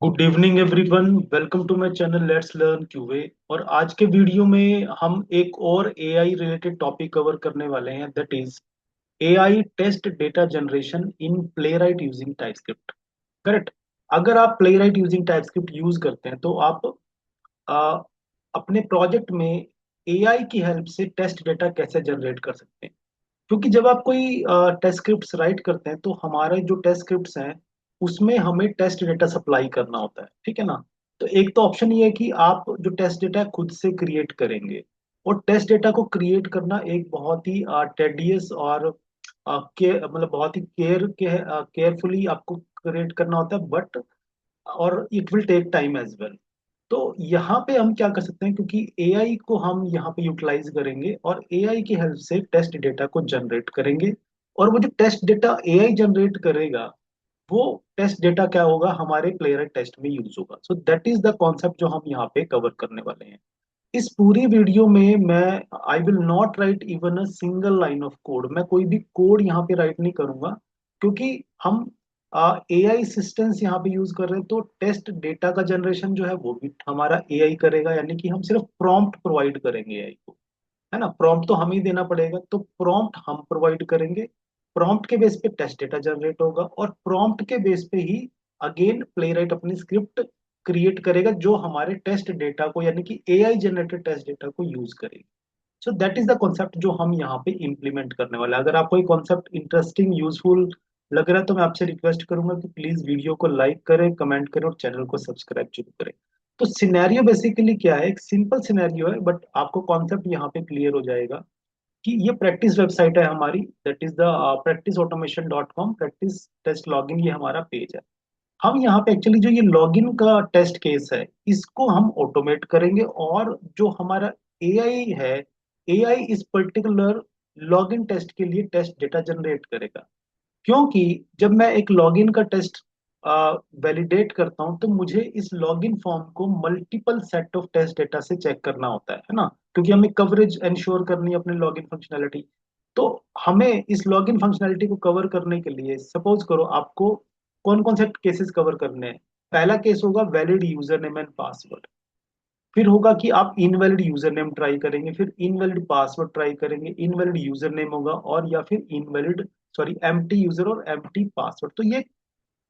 Good evening everyone. Welcome to my channel let's learn QA. और आज के video में हम एक और एआई रिलेटेड टॉपिक कवर करने वाले हैं, that is AI test data generation in Playwright using TypeScript. Correct. अगर आप प्लेराइट यूजिंग टाइपस्क्रिप्ट यूज करते हैं तो आप आ, अपने प्रोजेक्ट में एआई की हेल्प से टेस्ट डेटा कैसे जनरेट कर सकते हैं। क्योंकि जब आप कोई टेस्ट स्क्रिप्ट्स राइट करते हैं तो हमारे जो टेस्ट स्क्रिप्ट्स हैं उसमें हमें टेस्ट डेटा सप्लाई करना होता है, ठीक है ना। तो एक तो ऑप्शन ये है कि आप जो टेस्ट डेटा है खुद से क्रिएट करेंगे। और टेस्ट डेटा को क्रिएट करना एक बहुत ही टेडियस और मतलब बहुत ही केयरफुली आपको क्रिएट करना होता है, बट और it will take time as well. तो यहाँ पे हम क्या कर सकते हैं, क्योंकि एआई को हम यहाँ पे यूटिलाइज करेंगे और एआई की हेल्प से टेस्ट डेटा को जनरेट करेंगे। और वो जो टेस्ट डेटा एआई जनरेट करेगा, वो टेस्ट डेटा क्या होगा, हमारे प्लेयर टेस्ट में यूज होगा। सो दैट इज द कॉन्सेप्ट जो हम यहाँ पे कवर करने वाले हैं। इस पूरी वीडियो में मैं I will not right even a single line of code. मैं कोई भी कोड यहाँ पे राइट नहीं करूंगा, क्योंकि हम एआई सिस्टम्स यहाँ पे यूज कर रहे हैं। तो टेस्ट डेटा का जनरेशन जो है वो भी हमारा एआई करेगा, यानी कि हम सिर्फ प्रॉम्प्ट प्रोवाइड करेंगे एआई को, है ना। प्रॉम्प्ट तो हमें ही देना पड़ेगा, तो प्रॉम्प्ट हम प्रोवाइड करेंगे। प्रॉम्प्ट के बेस पे टेस्ट डेटा जनरेट होगा और प्रॉम्प्ट के बेस पे ही अगेन प्लेराइट अपनी स्क्रिप्ट क्रिएट करेगा जो हमारे टेस्ट डेटा को, यानी कि एआई जनरेटेड टेस्ट डेटा को यूज करेगी। सो दैट इज द कॉन्सेप्ट जो हम यहाँ पे इम्प्लीमेंट करने वाले हैं। अगर आपको ये कॉन्सेप्ट इंटरेस्टिंग यूजफुल लग रहा है तो मैं आपसे रिक्वेस्ट करूंगा कि प्लीज वीडियो को लाइक करें, कमेंट करें और चैनल को सब्सक्राइब जरूर करें। तो सिनेरियो बेसिकली क्या है, एक सिंपल सिनेरियो है, बट आपको कॉन्सेप्ट यहाँ पे क्लियर हो जाएगा कि ये प्रैक्टिस वेबसाइट है हमारी, that is the practiceautomation.com। Practice test login ये हमारा पेज है। हम यहाँ पे एक्चुअली जो ये लॉगिन का टेस्ट केस है इसको हम ऑटोमेट करेंगे, और जो हमारा एआई है, एआई इस पर्टिकुलर लॉगिन टेस्ट के लिए टेस्ट डेटा जनरेट करेगा। क्योंकि जब मैं एक लॉगिन का टेस्ट वैलिडेट करता हूं तो मुझे इस लॉगिन फॉर्म को multiple set of test data से चेक करना होता है ना। क्योंकि हमें कवरेज इंश्योर करनी है अपने लॉगिन फंक्शनैलिटी। तो हमें इस लॉगिन फंक्शनैलिटी को कवर करने के लिए सपोज करो आपको कौन कौन से केसेस कवर करने हैं। पहला केस होगा valid user name and password. फिर होगा कि आप इनवैलिड यूजर नेम ट्राई करेंगे, फिर इनवैलिड पासवर्ड ट्राई करेंगे, इनवैलिड यूजर नेम होगा, और या फिर इनवैलिड सॉरी एम्प्टी यूजर और एम्प्टी पासवर्ड। तो ये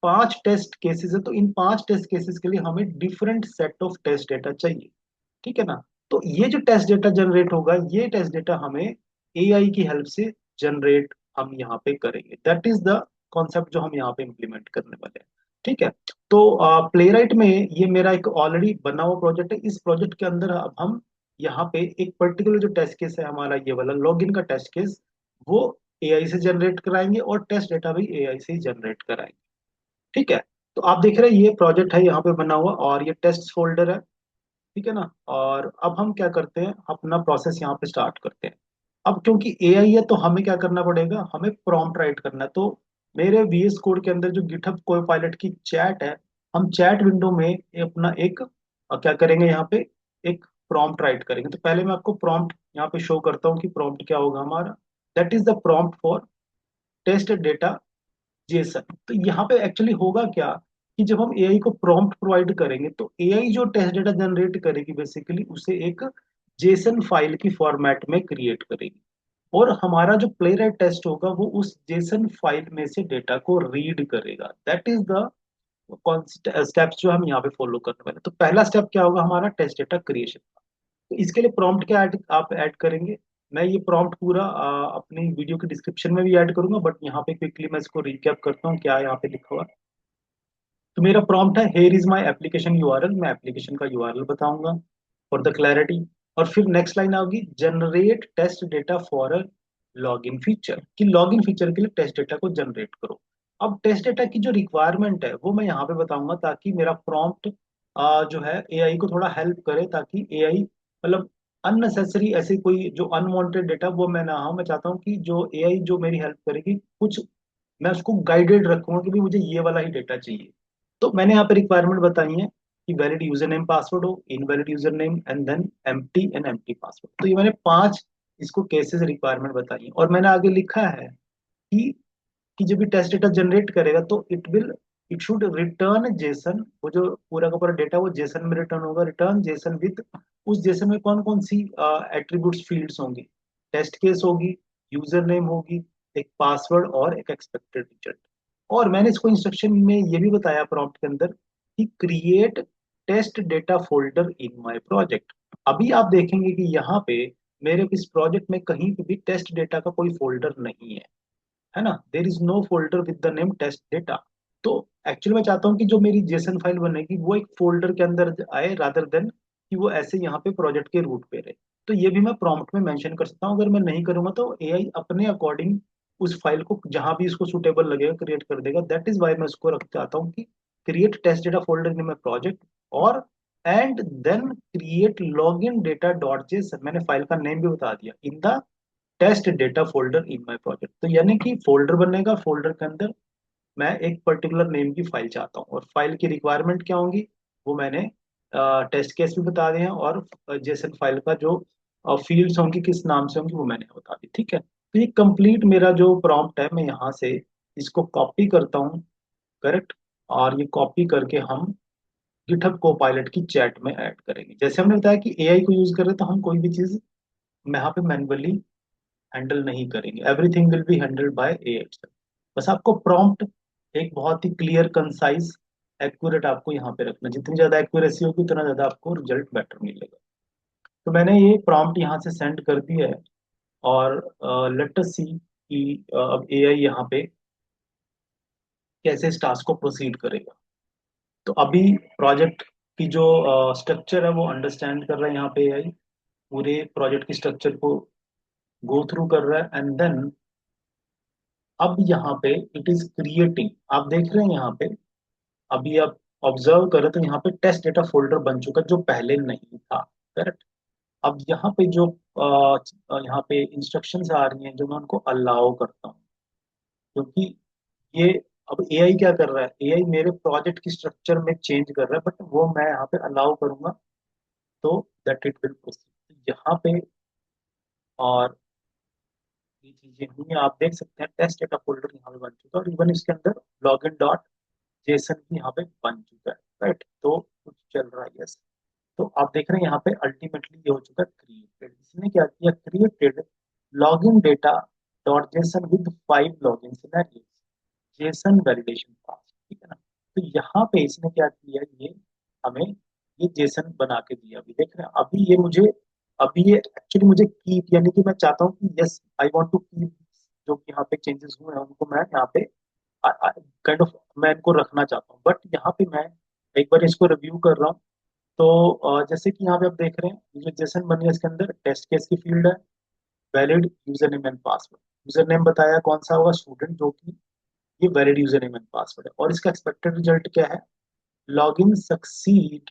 पांच टेस्ट केसेस है। तो इन पांच टेस्ट केसेस के लिए हमें different set of test data चाहिए, ठीक है ना। तो ये जो टेस्ट डेटा जनरेट होगा, ये टेस्ट डेटा हमें एआई की हेल्प से जनरेट हम यहाँ पे करेंगे। दैट इज द कॉन्सेप्ट जो हम यहाँ पे इम्प्लीमेंट करने वाले हैं, ठीक है। तो प्लेराइट में ये मेरा एक ऑलरेडी बना हुआ प्रोजेक्ट है। इस प्रोजेक्ट के अंदर अब हम यहाँ पे एक पर्टिकुलर जो टेस्ट केस है हमारा, ये वाला लॉगिन का टेस्ट केस, वो एआई से जनरेट कराएंगे और टेस्ट डेटा भी एआई से ही जनरेट कराएंगे, ठीक है। तो आप देख रहे हैं ये प्रोजेक्ट है यहाँ पे बना हुआ और ये टेस्ट फोल्डर है, ठीक है ना। और अब हम क्या करते हैं, अपना प्रोसेस यहाँ पे स्टार्ट करते हैं। अब क्योंकि एआई है तो हमें क्या करना पड़ेगा, हमें प्रॉम्प्ट राइट करना है। तो मेरे वीएस कोड के अंदर जो गिटहब कोपायलट की चैट है, हम चैट विंडो में अपना एक क्या करेंगे, यहाँ पे एक प्रॉम्प्ट राइट करेंगे। तो पहले मैं आपको प्रॉम्प्ट यहाँ पे शो करता हूँ कि प्रॉम्प्ट क्या होगा हमारा। That is the prompt for test data JSON. तो यहाँ पे एक्चुअली होगा क्या कि जब हम एआई को प्रॉम्प्ट प्रोवाइड करेंगे तो एआई जो टेस्ट डेटा जनरेट करेगी बेसिकली उसे एक जेसन फाइल की फॉर्मेट में क्रिएट करेगी। और हमारा जो प्ले राइट टेस्ट होगा वो उस जेसन फाइल में से डेटा को रीड करेगा। दैट इज द स्टेप्स जो हम यहाँ पे फॉलो करने वाले हैं। तो पहला स्टेप क्या होगा, हमारा टेस्ट डेटा क्रिएशन। तो इसके लिए प्रॉम्प्ट क्या आप ऐड करेंगे। मैं ये प्रॉम्प्ट पूरा अपनी वीडियो के डिस्क्रिप्शन में भी ऐड करूंगा, बट यहाँ पे क्विकली मैं इसको रिकैप करता हूँ क्या यहाँ पे लिखा हुआ है। तो मेरा प्रॉम्प्ट है here is my application URL. मैं एप्लीकेशन का यूआरएल बताऊंगा फॉर द क्लैरिटी। और फिर नेक्स्ट लाइन होगी generate test data for a login feature, कि लॉगिन फीचर के लिए टेस्ट डेटा को जनरेट करो। अब टेस्ट डेटा की जो रिक्वायरमेंट है वो मैं यहाँ पे बताऊंगा, ताकि मेरा प्रॉम्प्ट जो है एआई को थोड़ा हेल्प करे, ताकि एआई मतलब अननेसेसरी ऐसे कोई जो अनवांटेड डेटा वो मैं ना, हाँ मैं चाहता हूँ कि जो एआई जो मेरी हेल्प करेगी कुछ मैं उसको गाइडेड रखूंगा कि भी मुझे ये वाला ही डेटा चाहिए। तो मैंने यहाँ पे रिक्वायरमेंट बताई है कि वैलिड यूजर नेम पासवर्ड हो, invalid user name and then empty password. तो ये मैंने पांच इसको केसेस रिक्वायरमेंट बताई है। और मैंने आगे लिखा है कि जब भी टेस्ट डेटा जनरेट करेगा तो it will it should return Jason, वो जो पूरा का पूरा डेटा वो जेसन में रिटर्न होगा, रिटर्न जेसन विद, उस जेसन में कौन कौन सी एट्रीब्यूट्स फील्ड्स होंगी, टेस्ट केस होगी, यूजर नेम होगी, एक पासवर्ड और एक एक्सपेक्टेड रिजल्ट। और मैंने इसको इंस्ट्रक्शन में ये भी बताया प्रॉम्प्ट के अंदर कि create test data folder in my project. अभी आप देखेंगे कि यहाँ पे मेरे इस प्रोजेक्ट में कहीं पे भी टेस्ट डेटा का कोई फोल्डर नहीं है ना, there is no folder with the name test data. तो एक्चुअली मैं चाहता हूँ कि जो मेरी जेसन फाइल बनेगी वो एक फोल्डर के अंदर आए, रादर देन कि वो ऐसे यहाँ पे प्रोजेक्ट के रूट पे रहे। तो ये भी मैं प्रॉम्प्ट में मेंशन कर सकता हूँ, अगर मैं नहीं करूंगा तो एआई अपने अकॉर्डिंग उस फाइल को जहां भी इसको सुटेबल लगेगा क्रिएट कर देगा। दैट इज वाई मैं उसको रख चाहता हूँ कि create test data folder in my project, और and then create login data dot JSON, मैंने फाइल का नेम भी बता दिया, in the test data folder in my project. तो यानी कि फोल्डर बनेगा, फोल्डर के अंदर मैं एक पर्टिकुलर नेम की फाइल चाहता हूँ, और फाइल की रिक्वायरमेंट क्या होंगी वो मैंने टेस्ट केस भी बता दिए हैं, और जेसन फाइल का जो फील्ड्स होंगी किस नाम से होंगी वो मैंने बता दी। ठीक है, तो ये कंप्लीट मेरा जो प्रॉम्प्ट है, मैं यहाँ से इसको कॉपी करता हूँ। करेक्ट। और ये कॉपी करके हम गिटहब को पायलट की चैट में ऐड करेंगे। जैसे हमने बताया कि एआई को यूज कर रहे हैं, तो हम कोई भी चीज यहाँ पे मैन्युअली हैंडल नहीं करेंगे, everything will be handled by AI. बस आपको प्रॉम्प्ट एक बहुत ही क्लियर, कंसाइज, एक्यूरेट आपको यहाँ पे रखना, जितनी ज्यादा एक्यूरेसी होगी उतना ज्यादा आपको रिजल्ट बेटर मिलेगा। तो मैंने ये प्रॉम्प्ट यहाँ से सेंड कर दिया है, और लेट अस सी कि अब एआई यहाँ पे कैसे इस टास्क को प्रोसीड करेगा। तो अभी प्रोजेक्ट की जो स्ट्रक्चर है वो अंडरस्टैंड कर रहा है यहाँ पे एआई, पूरे प्रोजेक्ट की स्ट्रक्चर को गो थ्रू कर रहा है, एंड देन अब यहाँ पे इट इज क्रिएटिंग, आप देख रहे हैं यहाँ पे, अभी आप ऑब्जर्व करें तो यहाँ पे टेस्ट डेटा फोल्डर बन चुका है जो पहले नहीं था। करेक्ट। अब यहाँ पे जो यहाँ पे इंस्ट्रक्शंस आ रही हैं जो मैं उनको अलाउ करता हूँ, क्योंकि ये अब एआई क्या कर रहा है, एआई मेरे प्रोजेक्ट की स्ट्रक्चर में चेंज कर रहा है, बट वो मैं यहाँ पे अलाउ करूंगा तो दैट इट विल प्रोसीड यहाँ पे। और ये चीजें हुई हैं, आप देख सकते हैं टेस्ट डेटा फोल्डर यहाँ पे बन चुका है, और इवन इसके अंदर लॉगिन डॉट जेसन भी यहाँ पे बन चुका है। राइट, तो कुछ चल रहा है, यस। तो आप देख रहे हैं यहाँ पे अल्टीमेटली ये हो चुका है क्रिएटेड, इसने क्या किया, created login data dot JSON with 5 login scenarios, JSON validation pass. ठीक है ना। तो यहाँ पे इसने क्या किया, ये हमें ये जेसन बना के दिया। अभी देख रहे हैं, अभी ये मुझे, अभी ये एक्चुअली मुझे कीप, यानी कि मैं चाहता हूँ कि yes I want to keep, जो कि यहाँ पे चेंजेस हुए हैं उनको मैं यहाँ पे काइंड ऑफ मैं इनको रखना चाहता हूँ। बट यहाँ पे मैं एक बार इसको रिव्यू कर रहा हूँ। तो जैसे कि यहाँ पे आप देख रहे हैं, ये जो जेसन बनी है इसके अंदर टेस्ट केस की फील्ड है, valid user name and password, user name बताया कौन सा होगा, स्टूडेंट, जो कि ये valid user name and password है। और इसका एक्सपेक्टेड रिजल्ट क्या है, login succeed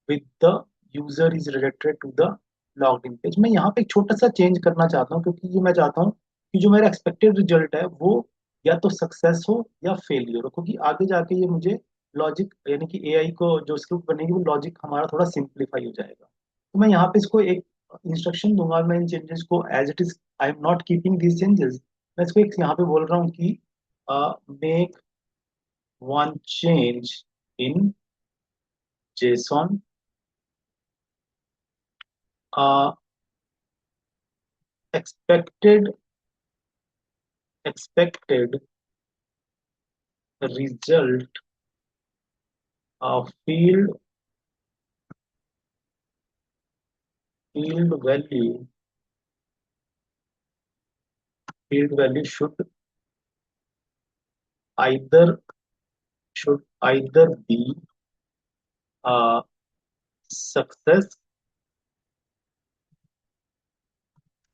with the user is related to the logged in page. मैं यहाँ पे एक छोटा सा चेंज करना चाहता हूँ, क्योंकि ये मैं चाहता हूँ कि जो मेरा एक्सपेक्टेड रिजल्ट है वो या तो सक्सेस हो या फेलियर हो, क्योंकि आगे जाके ये मुझे लॉजिक, यानी कि एआई को जो स्क्रिप्ट बनेगी वो लॉजिक हमारा थोड़ा सिंप्लीफाई हो जाएगा। तो मैं यहाँ पे इसको एक इंस्ट्रक्शन दूंगा, मैं इन चेंजेस को as it is, I am not keeping these changes, मैं इसको एक यहाँ पे बोल रहा हूँ कि make one change in JSON, expected expected result of field value field value either should either be success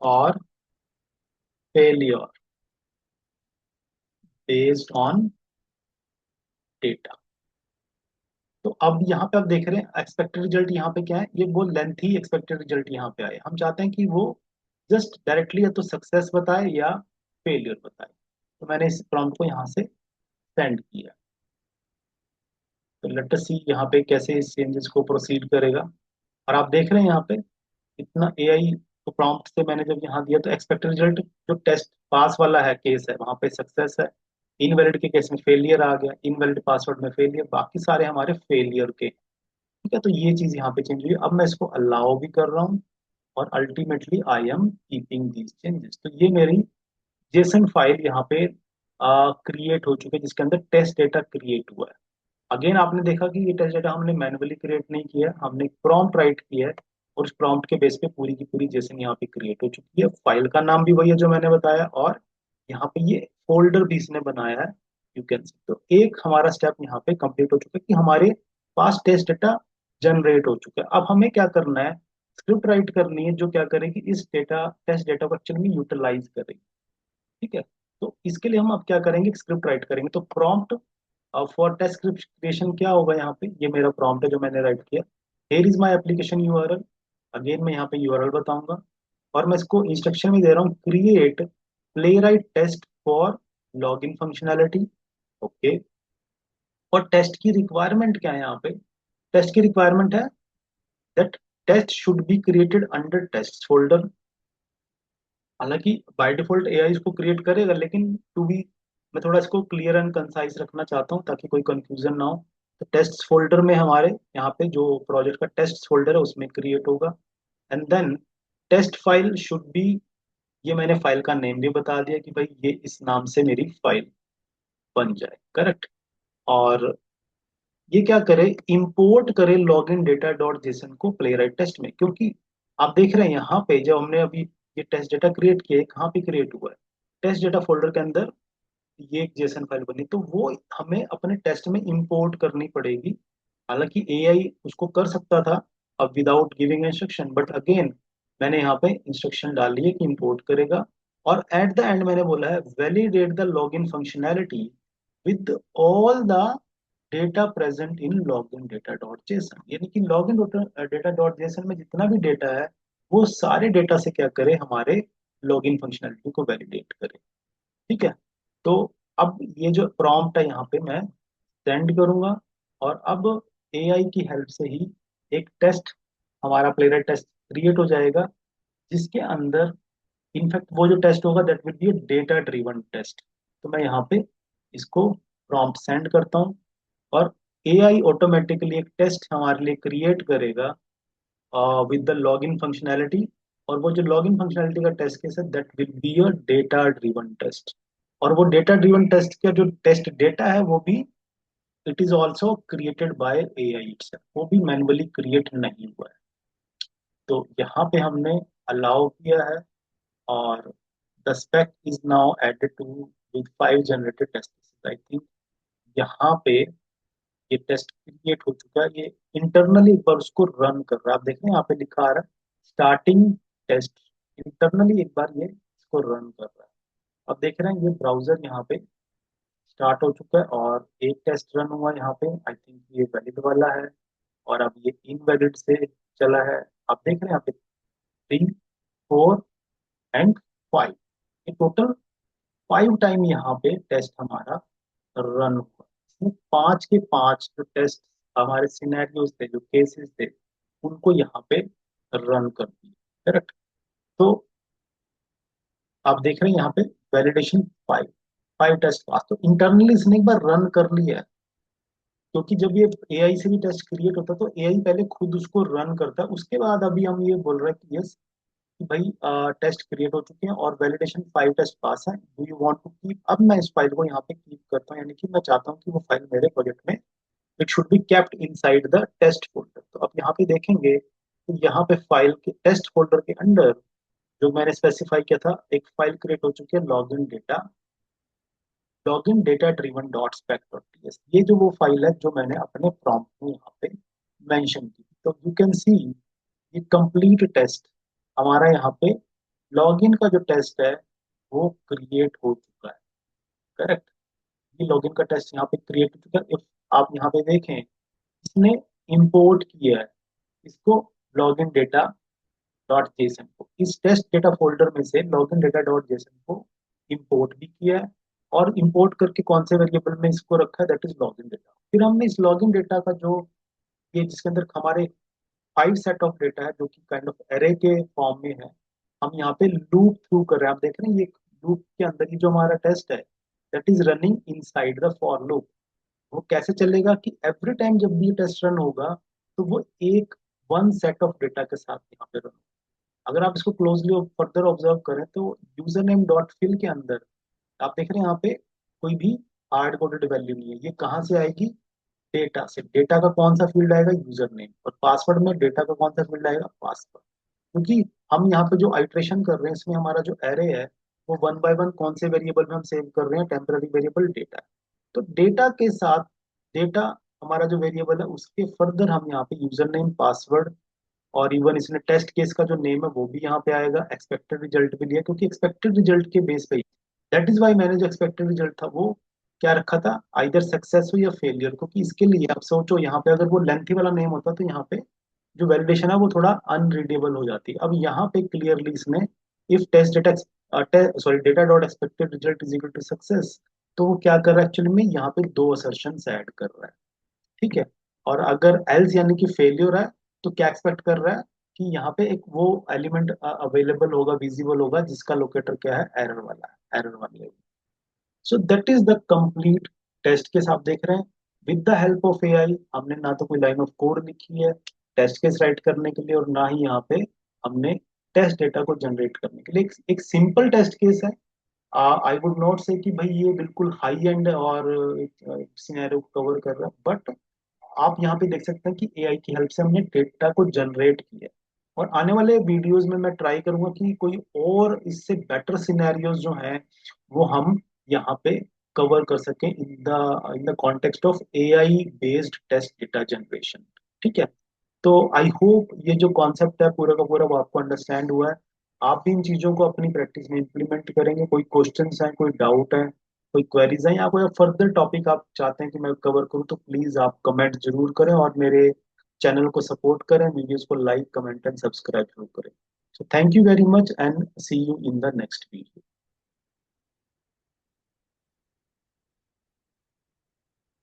or failure based on data। तो अब यहाँ पे आप देख रहे हैं एक्सपेक्टेड रिजल्ट यहाँ पे क्या है, ये वो लेंथी एक्सपेक्टेड रिजल्ट यहाँ पे आए, हम चाहते हैं कि वो जस्ट डायरेक्टली या तो सक्सेस बताए या फेलियर बताए। तो मैंने इस प्रॉम्प्ट को यहाँ से सेंड किया। तो लेट अस सी यहाँ पे कैसे इस चेंजेस को प्रोसीड करेगा। और आप देख रहे हैं यहाँ पे इतना एआई को प्रॉम्प्ट से मैंने जब यहाँ दिया तो एक्सपेक्टेड रिजल्ट जो टेस्ट पास वाला है केस है वहां पे सक्सेस है, इनवैलिड के केस में फेलियर आ गया, इनवैलिड पासवर्ड में फेलियर, बाकी सारे हमारे फेलियर के। ठीक है, तो ये चीज यहाँ पे चेंज हुई। अब मैं इसको अलाउ भी कर रहा हूँ और ultimately I am keeping these changes. तो ये मेरी जेसन फाइल यहाँ पे क्रिएट हो चुकी है, जिसके अंदर टेस्ट डेटा क्रिएट हुआ है। अगेन आपने देखा कि ये टेस्ट डेटा हमने मैन्युअली क्रिएट नहीं किया है, हमने प्रॉम्प्ट राइट किया है और उस प्रॉम्प्ट के बेस पे पूरी की पूरी जेसन यहाँ पे क्रिएट हो चुकी है। फाइल का नाम भी वही है जो मैंने बताया, और यहाँ पे ये फोल्डर भी इसने बनाया है, यू कैन सी। तो एक हमारा स्टेप यहाँ पे कंप्लीट हो चुका है कि हमारे पास टेस्ट डेटा जनरेट हो चुका है। अब हमें क्या करना है, स्क्रिप्ट राइट करनी है जो क्या करेगी, इस डेटा टेस्ट डेटा को एक्चुअली में यूटिलाइज करेगी। ठीक है, तो इसके लिए हम अब क्या करेंगे, स्क्रिप्ट राइट करेंगे। तो prompt for test script creation क्या होगा, यहाँ पे ये मेरा प्रॉम्प्ट है जो मैंने राइट किया। Hair is my application URL. Again मैं यहाँ पे यूआरएल बताऊंगा और मैं इसको इंस्ट्रक्शन में दे रहा हूँ, create Playwright test for login functionality. Okay, और टेस्ट की रिक्वायरमेंट क्या है यहाँ पे, टेस्ट की रिक्वायरमेंट है that test should be created under test folder. हालांकि बाय डिफॉल्ट एआई इसको क्रिएट करेगा, लेकिन टू बी, मैं थोड़ा इसको क्लियर एंड कंसाइज रखना चाहता हूँ ताकि कोई कंफ्यूजन ना हो। तो टेस्ट फोल्डर में हमारे यहाँ पे जो प्रोजेक्ट का टेस्ट फोल्डर है उसमें क्रिएट होगा। And then test file should be, ये मैंने फाइल का नेम भी बता दिया कि भाई ये इस नाम से मेरी फाइल बन जाए, करेक्ट। और ये क्या करे, इंपोर्ट करे लॉगिन डेटा डॉट जेसन को प्ले राइट टेस्ट में, क्योंकि आप देख रहे हैं यहाँ पे जब हमने अभी ये टेस्ट डेटा क्रिएट किया है, कहाँ पे क्रिएट हुआ है, टेस्ट डेटा फोल्डर के अंदर ये एक जेसन फाइल बनी, तो वो हमें अपने टेस्ट में इंपोर्ट करनी पड़ेगी। हालांकि एआई उसको कर सकता था अब without giving instruction, but again मैंने यहाँ पे इंस्ट्रक्शन डाल ली है कि इंपोर्ट करेगा। और एट द एंड मैंने बोला है validate the login functionality with all the data present in login data dot Jason, यानी कि लॉगिन डेटा डॉट जेसन में जितना भी डेटा है वो सारे डेटा से क्या करे, हमारे लॉगिन फंक्शनैलिटी को वैलिडेट करे। ठीक है, तो अब ये जो प्रॉम्प्ट है यहाँ पे मैं सेंड करूंगा, और अब एआई की हेल्प से ही एक टेस्ट, हमारा प्लेराइट टेस्ट क्रिएट हो जाएगा, जिसके अंदर इनफैक्ट वो जो टेस्ट होगा that will be data driven test. तो मैं यहाँ पे इसको प्रॉम्प्ट सेंड करता हूँ और एआई ऑटोमेटिकली एक टेस्ट हमारे लिए क्रिएट करेगा विद द लॉगिन फंक्शनैलिटी। और वो जो लॉगिन फंक्शनैलिटी का टेस्ट केस है that will be a data driven test. और वो डेटा ड्रिवन टेस्ट का जो टेस्ट डेटा है वो भी it is also created by AI itself, वो भी मैन्युअली क्रिएट नहीं हुआ है। तो यहाँ पे हमने अलाउ किया है, और the spec is now added to with 5 generated test. I think यहाँ पे ये टेस्ट क्रिएट हो चुका है, ये इंटरनली एक बार उसको रन कर रहा है। आप देख रहे हैं यहाँ पे लिखा आ रहा है स्टार्टिंग टेस्ट, इंटरनली एक बार ये इसको रन कर रहा है। अब देख रहे हैं ये ब्राउजर यहाँ पे स्टार्ट हो चुका है और एक टेस्ट रन हुआ यहाँ पे, आई थिंक ये वैलिड वाला है, और अब ये इनवैलिड से चला है। आप देख रहे हैं यहाँ पे 3, 4 एंड 5, ये टोटल 5 टाइम यहाँ पे टेस्ट हमारा रन हुआ। इसमें 5 के 5 जो टेस्ट हमारे सिनेरियोज थे, जो केसेस थे, उनको यहाँ पे रन कर दिए, करेक्ट। तो आप देख रहे हैं यहाँ पे वैलिडेशन 5, 5 टेस्ट पास। तो इंटरनली इसने एक बार रन कर लिया है, क्योंकि जब ये एआई से भी टेस्ट क्रिएट होता है तो एआई पहले खुद उसको रन करता है, उसके बाद अभी हम ये बोल रहे हैं कि यस, कि भाई टेस्ट क्रिएट हो चुके हैं और वैलिडेशन 5 टेस्ट पास है, do you want to keep. अब मैं इस फाइल को यहाँ पे कीप करता हूँ, यानी कि मैं चाहता हूँ कि वो फाइल मेरे प्रोजेक्ट में it should be kept inside the test folder. तो अब यहाँ पे देखेंगे तो यहाँ पे फाइल के टेस्ट फोल्डर के अंदर जो मैंने स्पेसिफाई किया था एक फाइल क्रिएट हो चुकी है, login data driven dot spec dot TS. ये जो वो फाइल है जो मैंने अपने प्रॉम्प्ट में यहाँ पे मेंशन की। तो यू कैन सी ये कंप्लीट टेस्ट हमारा यहाँ पे लॉगिन का जो टेस्ट है वो क्रिएट हो चुका है, करेक्ट। ये लॉगिन का टेस्ट यहाँ पे क्रिएट हो चुका है। इफ आप यहाँ पे देखें, इसने इंपोर्ट किया है इसको, लॉगिन डेटा डॉट जेसन को इस टेस्ट डेटा फोल्डर में से लॉगिन डेटा डॉट जेसन को इंपोर्ट भी किया है, और इंपोर्ट करके कौन से वेरिएबल में इसको रखा है, दैट इज लॉगिन डेटा। फिर हमने इस लॉगिन डेटा का जो ये जिसके अंदर हमारे 5 सेट ऑफ डेटा है जो कि काइंड ऑफ एरे के फॉर्म में है, हम यहाँ पे लूप थ्रू कर रहे हैं। आप देख रहे हैं ये लूप के अंदर ही जो हमारा टेस्ट है that is running inside the for loop. वो कैसे चलेगा कि एवरी टाइम जब भी टेस्ट रन होगा तो वो एक वन सेट ऑफ डेटा के साथ यहाँ पे रन। अगर आप इसको क्लोजली फर्दर ऑब्जर्व करें तो यूजर नेम डॉट फिल के अंदर आप देख रहे हैं यहाँ पे कोई भी हार्ड कोडेड वैल्यू नहीं है। ये कहाँ से आएगी? डेटा से। डेटा का कौन सा फील्ड आएगा? User name. और पासवर्ड में डेटा का कौन सा फील्ड आएगा? पासवर्ड। क्योंकि हम यहाँ पे जो आइट्रेशन कर रहे हैं इसमें हमारा जो एरे है वो वन बाय वन कौन से वेरिएबल में हम सेव कर रहे हैं? Temporary variable data. तो डेटा के साथ डेटा हमारा जो वेरिएबल है उसके फर्दर हम यहाँ पे यूजर नेम, पासवर्ड और इवन इसने टेस्ट केस का जो नेम है वो भी यहाँ पे आएगा। एक्सपेक्टेड रिजल्ट भी लिया क्योंकि एक्सपेक्टेड रिजल्ट के बेस पे दैट इज वाई मैंने जो एक्सपेक्टेड रिजल्ट था वो क्या रखा था? आइदर सक्सेस हो या फेलियर। क्योंकि इसके लिए आप सोचो यहाँ पे अगर वो लेंथी वाला नेम होता तो यहाँ पे जो वैलिडेशन है वो थोड़ा अनरीडेबल हो जाती। अब यहाँ पे क्लियरली इसने if test data sorry data dot expected result is equal to success, तो वो क्या कर रहा है एक्चुअली में यहाँ पे दो असर्शन ऐड कर रहा है। ठीक है। और अगर एल्स यानी कि फेलियर है तो क्या एक्सपेक्ट कर रहा है कि यहाँ पे एक वो एलिमेंट अवेलेबल होगा, विजिबल होगा, जिसका लोकेटर क्या है? एरर वाला है, एरर वाले। So that is the complete test case आप देख रहे हैं। With the help of AI हमने ना तो कोई लाइन ऑफ कोड लिखी है टेस्ट केस राइट करने के लिए और ना ही यहाँ पे हमने टेस्ट डेटा को जनरेट करने के लिए। एक सिंपल टेस्ट केस है। आई वुड नॉट से कि भाई ये बिल्कुल हाई एंड और सिनेरियो कवर कर रहा है, बट आप यहाँ पे देख सकते हैं कि एआई की हेल्प से हमने डेटा को जनरेट किया। और आने वाले वीडियोस में मैं ट्राई करूंगा कि कोई और इससे बेटर सिनेरियोज जो हैं वो हम यहाँ पे कवर कर सकें in the context of AI based test data generation. ठीक है। तो आई होप ये जो कॉन्सेप्ट है पूरा का पूरा वो आपको अंडरस्टैंड हुआ है। आप भी इन चीज़ों को अपनी प्रैक्टिस में इम्प्लीमेंट करेंगे। कोई क्वेश्चंस हैं, कोई डाउट है, कोई क्वेरीज हैं या कोई फर्दर टॉपिक आप चाहते हैं कि मैं कवर करूं तो प्लीज़ आप कमेंट जरूर करें और मेरे चैनल को सपोर्ट करें, वीडियोस को लाइक, कमेंट एंड सब्सक्राइब जरूर करें। So thank you very much and see you in the next video.